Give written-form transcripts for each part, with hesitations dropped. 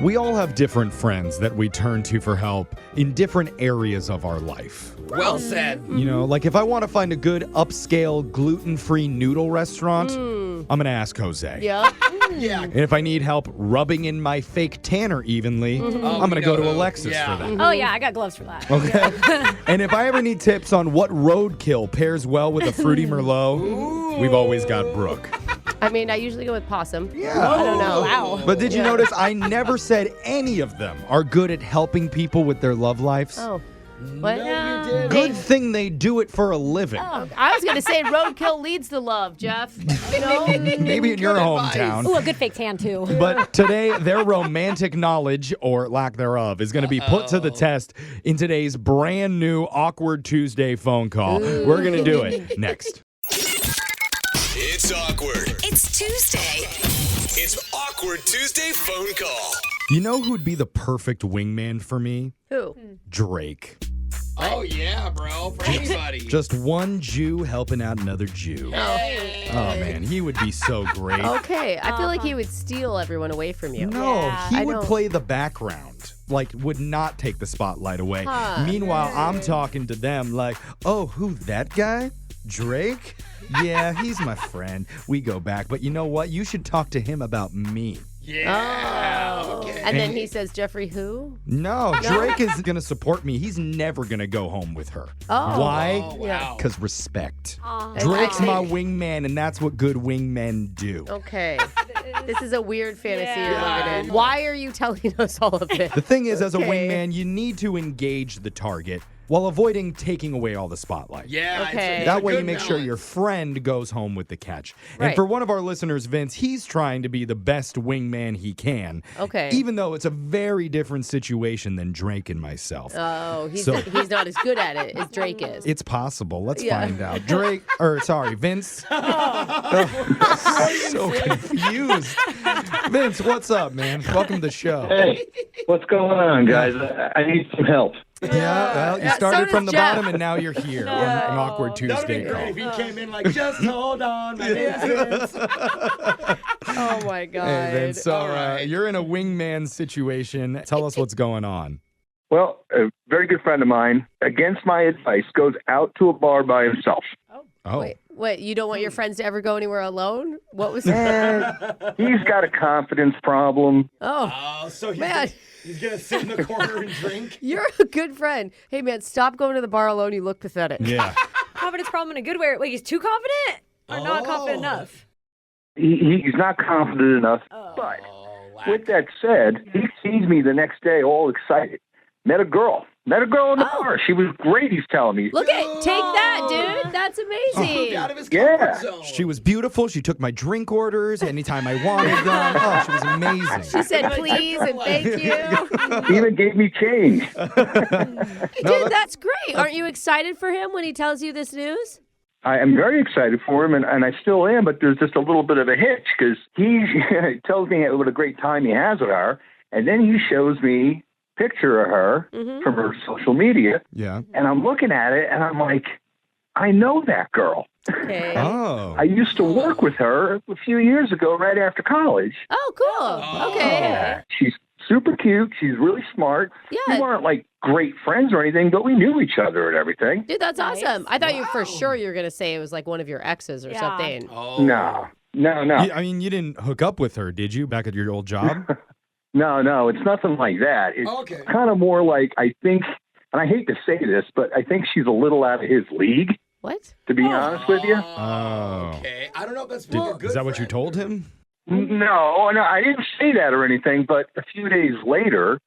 We all have different friends that we turn to for help in different areas of our life. Well said. You know, like if I want to find a good upscale gluten-free noodle restaurant, I'm going to ask Jose. Yeah. Yeah. And if I need help rubbing in my fake tanner evenly, I'm going to go to Alexis for that. Oh, yeah, I got gloves for that. Okay. And if I ever need tips on what roadkill pairs well with a fruity Merlot, we've always got Brooke. I mean, I usually go with possum. Yeah. I don't know. Wow. But did you notice I never said any of them are good at helping people with their love lives? Oh. What? No, you did. Good thing they do it for a living. Oh, I was going to say roadkill leads to love, Jeff. No. Maybe in your Good advice. hometown. Ooh, a good fake tan, too. But today, their romantic knowledge, or lack thereof, is going to be put to the test in today's brand new Awkward Tuesday phone call. We're going to do it next. It's awkward. It's Tuesday. It's Awkward Tuesday phone call. You know who'd be the perfect wingman for me? Who? Drake. Oh, yeah, bro. For anybody. Just one Jew helping out another Jew. Oh, man, he would be so great. Okay. I feel like he would steal everyone away from you. No, Yeah. he I would know. play the background, like would not take the spotlight away. Meanwhile, I'm talking to them like, oh, who, that guy? Drake? Yeah, he's my friend. We go back. But you know what? You should talk to him about me. Yeah. Oh. Okay. And then he says, Jeffrey who? No, Drake is going to support me. He's never going to go home with her. Oh. Why? Oh, wow. Because respect. Aw. Drake's I- my wingman, and that's what good wingmen do. Okay. This is a weird fantasy you're Yeah. living in. Why are you telling us all of this? The thing is, as a Okay. wingman, you need to engage the target while avoiding taking away all the spotlight. Yeah. Okay. It's a That way you good make sure balance. your friend goes home with the catch. And Right. for one of our listeners, Vince, he's trying to be the best wingman he can. Okay. Even though it's a very different situation than Drake and myself. Oh, he's So- not as good at it as Drake is. It's possible. Let's Yeah. find out. Vince. So confused. Vince, what's up, man? Welcome to the show. Hey, what's going on, guys? I need some help. Yeah, well, you Yeah, started so from does the Jeff. bottom and now you're here on an Awkward That would be Tuesday great call. if he came in like, just hold on, my name's Vince. Oh my God. Hey, Vince, so All right. you're in a wingman situation. Tell us what's going on. Well, a very good friend of mine, against my advice, goes out to a bar by himself. Oh, Wait, you don't want your friends to ever go anywhere alone? What was He's got a confidence problem. Oh, Oh, so Man. he's gonna sit in the corner and drink? you're a good friend. Hey, man, stop going to the bar alone. You look pathetic. yeah. Confidence problem in a good way. Wait, he's too confident? Or not confident enough? He's not confident enough. But Oh, with that said, he sees me the next day all excited. Met a girl in the bar. She was great, he's telling me. Look at, take that, dude. That's moved amazing. out of his Yeah. comfort zone. She was beautiful. She took my drink orders anytime I wanted them. Oh, she was amazing. She said please and thank you. Even gave me change. Dude, that's great. Aren't you excited for him when he tells you this news? I am very excited for him, and I still am, but there's just a little bit of a hitch because he tells me what a great time he has with her, and then he shows me a picture of her from her social media, Yeah. and I'm looking at it, and I'm like, I know that girl. Okay. Oh. I used to work with her a few years ago right after college. Oh, cool. Okay. She's super cute. She's really smart. Yeah. We weren't like great friends or anything, but we knew each other and everything. Dude, that's Nice. awesome. I thought you for sure you were going to say it was like one of your exes or Yeah. something. Oh. No. I mean, you didn't hook up with her, did you, back at your old job? No, it's nothing like that. It's Okay. kind of more like, I think, and I hate to say this, but I think she's a little out of his league, What? to be honest with you. Oh. Okay. I don't know if that's Did- a good is that what you friend. told him? No, I didn't say that or anything, but a few days later,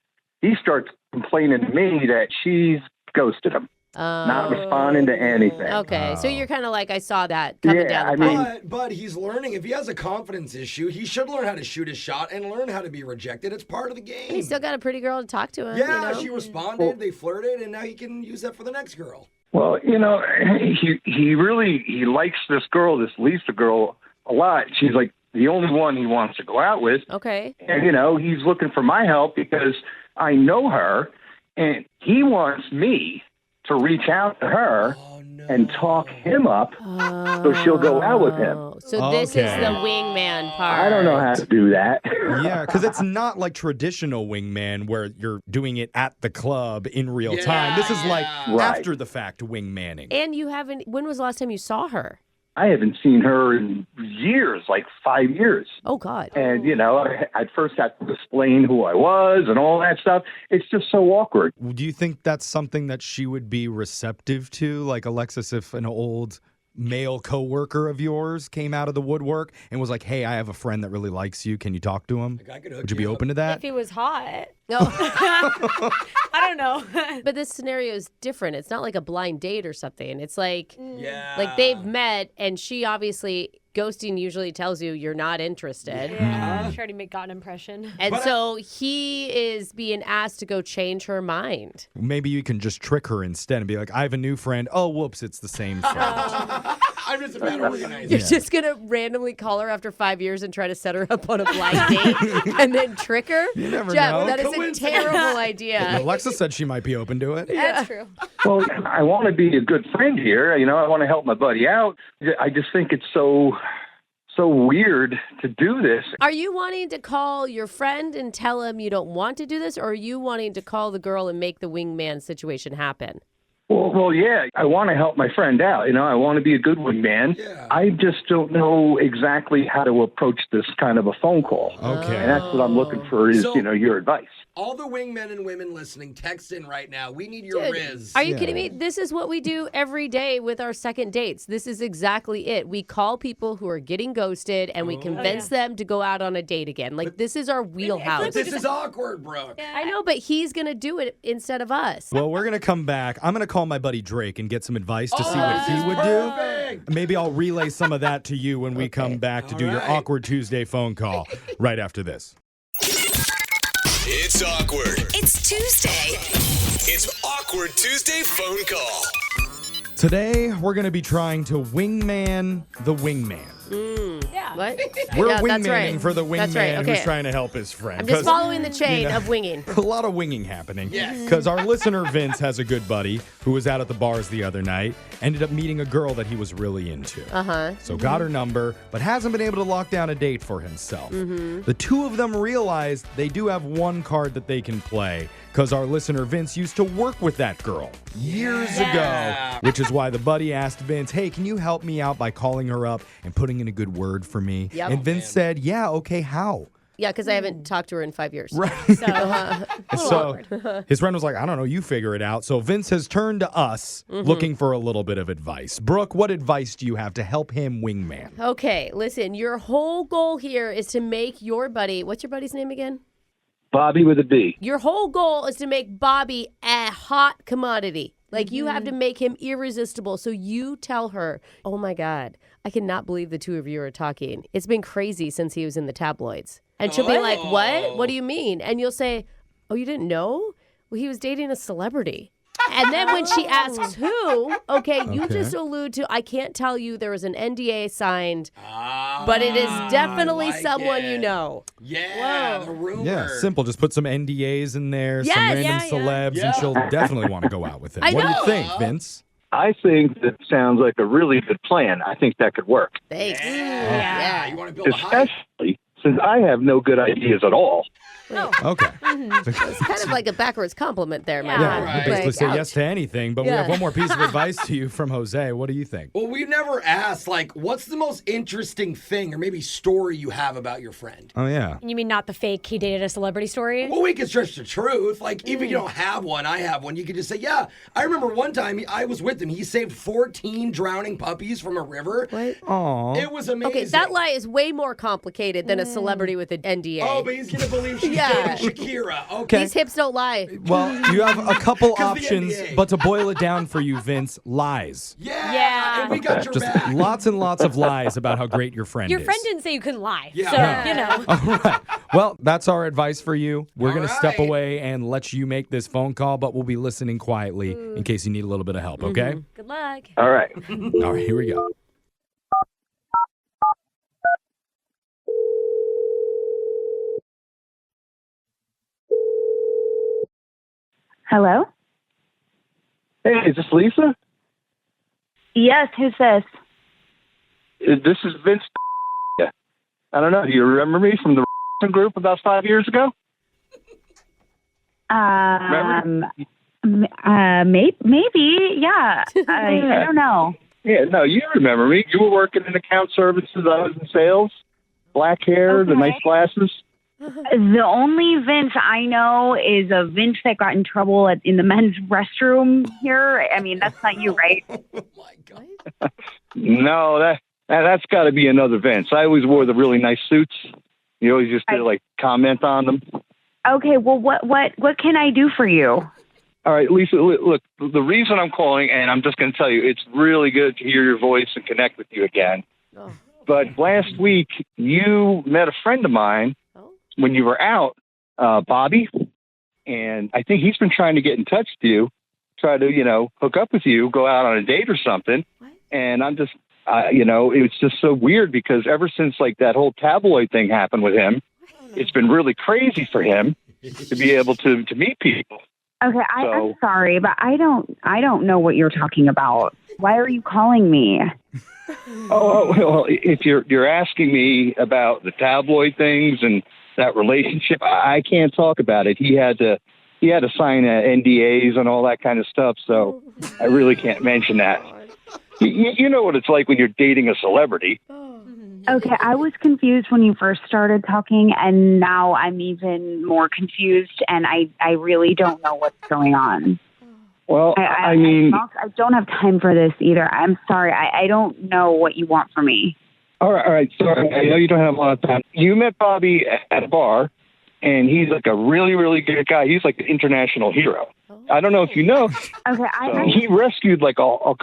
he starts complaining to me that she's ghosted him, not responding to anything. Okay, so you're kind of like, I saw that coming Yeah, down I the mean- pipe. But he's learning. If he has a confidence issue, he should learn how to shoot his shot and learn how to be rejected. It's part of the game. And he's still got a pretty girl to talk to him. yeah, you know? she responded. They flirted, and now he can use that for the next girl. Well, he really likes this girl, this Lisa girl, a lot. She's like the only one he wants to go out with. Okay. And, he's looking for my help because I know her, and he wants me to reach out to her Oh, no. and talk him up so she'll go out with him. So this is Okay. the wingman part. I don't know how to do that. Yeah, because it's not like traditional wingman where you're doing it at the club in real time. This is like Right. after the fact wingmanning. And you haven't. When was the last time you saw her? I haven't seen her in years, like 5 years. Oh God. And, I first had to explain who I was and all that stuff. It's just so awkward. Do you think that's something that she would be receptive to? Like, Alexis, if an old male coworker of yours came out of the woodwork and was like, hey, I have a friend that really likes you. Can you talk to him? I could hook Would you be up. open to that? If he was hot. No. I don't know. But this scenario is different. It's not like a blind date or something. It's like Yeah. like they've met and she obviously ghosting usually tells you you're not interested. Yeah. Try to make God impression. And so he is being asked to go change her mind. Maybe you can just trick her instead and be like, I have a new friend. Oh, whoops, it's the same friend. I'm just a bad organizer. You're just going to randomly call her after 5 years and try to set her up on a blind date and then trick her? You never Jeff, know. that is a Coincidence. terrible idea. Alexa said she might be open to it. That's true. Well, I want to be a good friend here. I want to help my buddy out. I just think it's so weird to do this. Are you wanting to call your friend and tell him you don't want to do this, or are you wanting to call the girl and make the wingman situation happen? Well, yeah, I want to help my friend out. I want to be a good wingman. Yeah. I just don't know exactly how to approach this kind of a phone call. Okay. And that's what I'm looking for is, So- your advice. All the wingmen and women listening, text in right now. We need your Dude, Riz. are you kidding me? This is what we do every day with our second dates. This is exactly it. We call people who are getting ghosted and we convince them to go out on a date again. Like, this is our wheelhouse. This is awkward, Brooke. I know, but he's going to do it instead of us. Well, we're going to come back. I'm going to call my buddy Drake and get some advice to see what he would do. Perfect. Maybe I'll relay some of that to you when we come back to do your right. Awkward Tuesday phone call right after this. It's awkward. It's Tuesday. It's Awkward Tuesday phone call. Today, we're going to be trying to wingman the wingman. Yeah. What? We're Yeah, that's wingmaning right. for the wingman That's right. Okay. who's trying to help his friend. I'm just 'Cause following the chain of winging. a lot of winging happening. Yes. Because our listener Vince has a good buddy who was out at the bars the other night, ended up meeting a girl that he was really into. So got her number, but hasn't been able to lock down a date for himself. The two of them realized they do have one card that they can play because our listener Vince used to work with that girl years ago, which is why the buddy asked Vince, hey, can you help me out by calling her up and putting in a good word for me? Yep. And Vince said, yeah, okay, how? Yeah, because I haven't talked to her in 5 years. Right. So his friend was like, I don't know, you figure it out. So Vince has turned to us looking for a little bit of advice. Brooke, what advice do you have to help him wingman? Okay, listen, your whole goal here is to make your buddy, what's your buddy's name again? Bobby with a B. Your whole goal is to make Bobby a hot commodity. Like, you have to make him irresistible. So you tell her, oh my God, I cannot believe the two of you are talking. It's been crazy since he was in the tabloids. And she'll be like, what? What do you mean? And you'll say, oh, you didn't know? Well, he was dating a celebrity. And then when she asks who, okay, you just allude to, I can't tell you, there was an NDA signed, but it is definitely like someone you it. know. Yeah, the rumor. Yeah, simple. Just put some NDAs in there, some Yes, random celebs, and she'll definitely want to go out with him. I What do know. you think, Vince? I think that sounds like a really good plan. I think that could work, Thanks. Yeah. You want to build a hype. especially since I have no good ideas at all. Okay. It's kind of like a backwards compliment there, my Yeah. man. Yeah, you Right. basically Like, say ouch. yes to anything, but we Yeah. have one more piece of advice to you from Jose. What do you think? Well, we've never asked, what's the most interesting thing or maybe story you have about your friend? Oh, yeah. You mean not the fake he dated a celebrity story? Well, we can stretch the truth. Even if you don't have one, I have one. You could just say, yeah, I remember one time I was with him. He saved 14 drowning puppies from a river. What? Aw. It was amazing. Okay, that lie is way more complicated than a celebrity with an NDA. Oh, but he's going to believe she's Yeah. dating Shakira. Okay. These hips don't lie. Well, you have a couple 'Cause the options, NDA. but to boil it down for you, Vince, lies. Yeah. And we got your Just back. lots and lots of lies about how great your friend Your is. friend didn't say you couldn't lie. Yeah. So, No. you know. All right. Well, that's our advice for you. We're All going to step right. away and let you make this phone call, but we'll be listening quietly in case you need a little bit of help, okay? Good luck. All right. All right, here we go. Hello? Hey, is this Lisa? Yes, who's this? This is Vince. I don't know. Do you remember me from the group about 5 years ago? Maybe, yeah. I don't know. Yeah, no, you remember me. You were working in account services. I was in sales. Black hair, the nice glasses. The only Vince I know is a Vince that got in trouble in the men's restroom here. I mean, that's not you, right? Oh, my God. No, that's got to be another Vince. I always wore the really nice suits. You always used to, comment on them. Okay, well, what can I do for you? All right, Lisa, look, the reason I'm calling, and I'm just going to tell you, it's really good to hear your voice and connect with you again. Oh. But last week, you met a friend of mine when you were out, Bobby, and I think he's been trying to get in touch with you, try to, hook up with you, go out on a date or something. What? And I'm just, it's just so weird because ever since, that whole tabloid thing happened with him, it's been really crazy for him to be able to meet people. Okay, I'm sorry, but I don't know what you're talking about. Why are you calling me? Well, if you're asking me about the tabloid things and that relationship, I can't talk about it. He had to sign NDAs and all that kind of stuff, so I really can't mention that. You know what it's like when you're dating a celebrity. Okay, I was confused when you first started talking, and now I'm even more confused, and I really don't know what's going on. Well, I mean... I don't have time for this either. I'm sorry. I don't know what you want from me. All right. Sorry, I know you don't have a lot of time. You met Bobby at a bar, and he's a really, really good guy. He's an international hero. I don't know if you know. Okay, he rescued a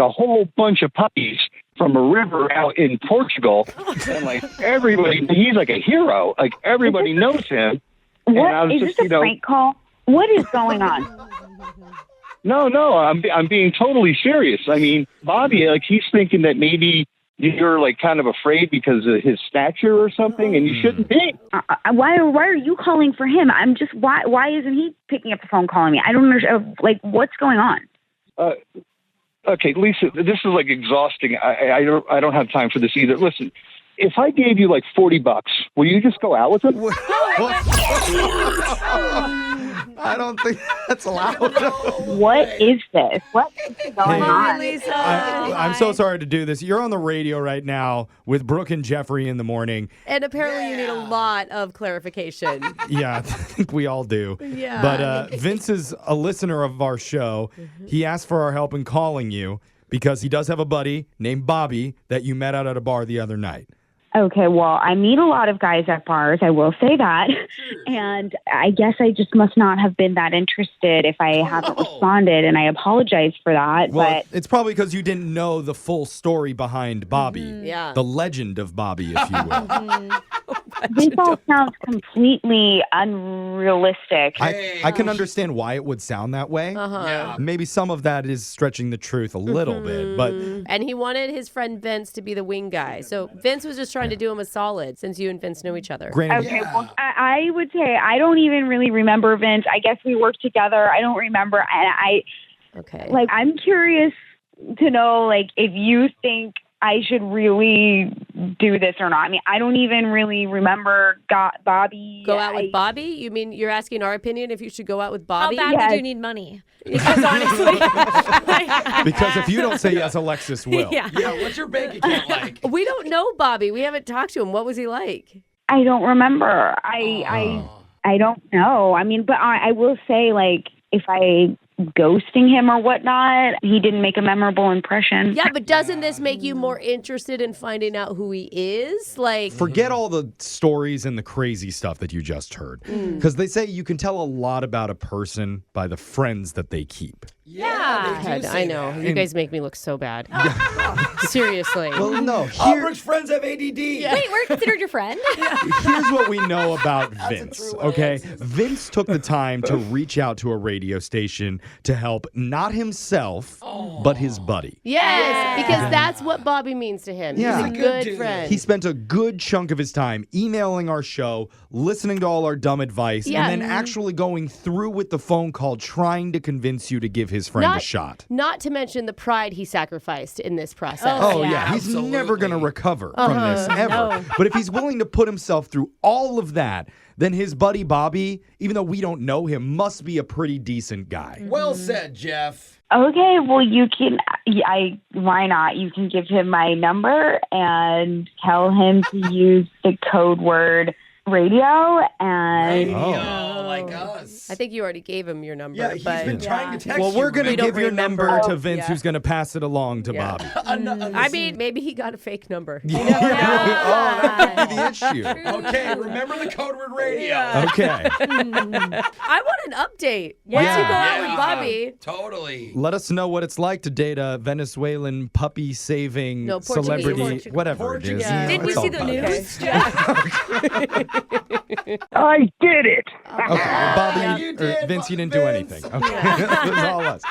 whole bunch of puppies from a river out in Portugal, and everybody, he's a hero. Everybody knows him. What is this a prank call? What is going on? No, I'm being totally serious. I mean, Bobby, he's thinking that maybe you're kind of afraid because of his stature or something, and you shouldn't be. Why are you calling for him? I'm just why isn't he picking up the phone calling me? I don't understand. What's going on? Okay, Lisa, this is exhausting. I don't have time for this either. Listen, if I gave you $40, will you just go out with him? I don't think that's allowed. What is this? What is going on? Lisa. I'm so sorry to do this. You're on the radio right now with Brooke and Jeffrey in the morning. And apparently you need a lot of clarification. Yeah, I think we all do. Yeah. But Vince is a listener of our show. Mm-hmm. He asked for our help in calling you because he does have a buddy named Bobby that you met out at a bar the other night. Okay, well, I meet a lot of guys at bars, I will say that. And I guess I just must not have been that interested if I haven't responded, and I apologize for that. Well, but it's probably because you didn't know the full story behind Bobby. Yeah. The legend of Bobby, if you will. This all sounds completely unrealistic. I can understand why it would sound that way. Uh-huh. Yeah. Maybe some of that is stretching the truth a little bit, but And he wanted his friend Vince to be the wing guy. So Vince was just trying to do him a solid since you and Vince know each other. granted, Okay, well, I would say I don't even really remember Vince. I guess we worked together. I don't remember. And Okay. I'm curious to know, if you think I should really do this or not. I mean, I don't even really remember Bobby. Go out with Bobby? You mean you're asking our opinion if you should go out with How Bobby? badly do you need money? Because honestly, because if you don't say yes, Alexis will. yeah. Yeah, what's your bank account like? We don't know Bobby. We haven't talked to him. What was he like? I don't remember. I don't know. I mean, but I will say, if I ghosting him or whatnot, he didn't make a memorable impression. Yeah, but doesn't this make you more interested in finding out who he is? Forget all the stories and the crazy stuff that you just heard. Because they say you can tell a lot about a person by the friends that they keep. Yeah, they do say I know. that. You guys make me look so bad. Seriously. Well, no. All Brooke's friends have ADD. Wait, we're considered your friend? Here's what we know about Vince, true okay? Alexis. Vince took the time to reach out to a radio station to help not himself, but his buddy. Yes, because that's what Bobby means to him. Yeah. He's a He's a good good dude. friend. He spent a good chunk of his time emailing our show, listening to all our dumb advice, Yeah. and then actually going through with the phone call trying to convince you to give his friend a shot. Not to mention the pride he sacrificed in this process. Oh, yeah. He's Absolutely. never going to recover from this, ever. No. But if he's willing to put himself through all of that, then his buddy Bobby, even though we don't know him, must be a pretty decent guy. Well said, Jeff. Okay, well, you can. Why not? You can give him my number and tell him to use the code word radio. And Radio, like us. I think you already gave him your number. Yeah, he's but been trying to text Well, you. we're going to We don't give your remember. number to Oh, Vince, yeah. who's going to pass it along to Yeah. Bobby. I mean, maybe he got a fake number. Oh, that could be the issue. Okay, remember the code word radio. Okay. I want an update. Once you go out with Bobby. Totally. Let us know what it's like to date a Venezuelan puppy-saving No, Portuguese. celebrity, Portuguese. whatever it is. Yeah. Didn't you It's all see the good. news? I did it. Okay, Bobby, You or did, Vince, you didn't do Vince. anything. Okay, it was all us.